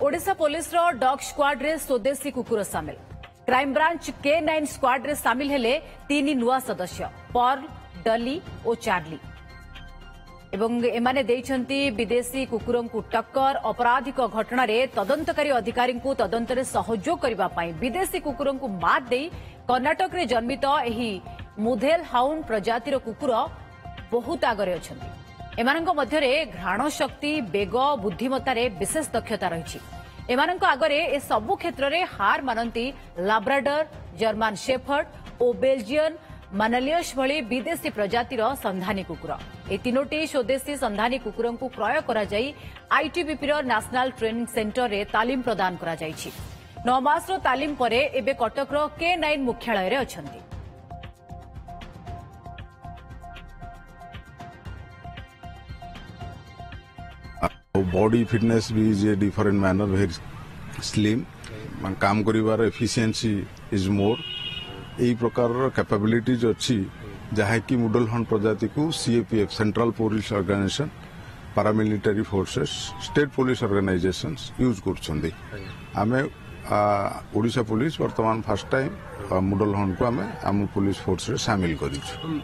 Odisha police रो dog squad रे स्वदेशी कुकुर सामिल। क्राइम ब्रांच K9 स्क्वाड रे सामिल हेले 3 नुआ सदस्य पर्ल, डली और चार्ली। एवं एमाने देइछंती विदेशी कुकुरं को टक्कर। अपराधिक घटना रे तदंतकारी अधिकारी को तदंत रे सहयोग करबा पई विदेशी कुकुरं को मात देई कर्नाटक रे जन्मित एही मुधेल हाउंड प्रजातिर कुकुर बहुत आगरे अछंती। एमानंक मध्यरे घ्राण शक्ति, बेग, बुद्धिमत्ता रे विशेष दक्षता रहिछि। एमानंक आगरे ए सबु क्षेत्र रे हार मानंती लाब्राडोर, जर्मन शेफर्ड और बेल्जियन मानलियस भली विदेशी प्रजातिर संधानी कुकुर। ए तीनोटी स्वदेशी संधानी कुकुरं को क्रय करा जाई आईटीबीपी रो नेशनल ट्रेनिंग सेंटर रे तालीम प्रदान करा जाईछि। 9 मास रो तालीम परे एबे कटक रो K9 मुख्यालय रे अछंती। बॉडी फिटनेस भी is a different manner, very slim, काम करिवार एफिशिएंसी इज मोर। यही प्रकार कैपेबिलिटीज अच्छी जहाँ कि मुडल हंट प्रजाति को CAPF central police organisation, paramilitary forces, state police organisations use कर। आमे ओडिशा पुलिस वर्तमान फर्स्ट टाइम मुडल हंट को आम पुलिस फोर्स रे शामिल करिछु।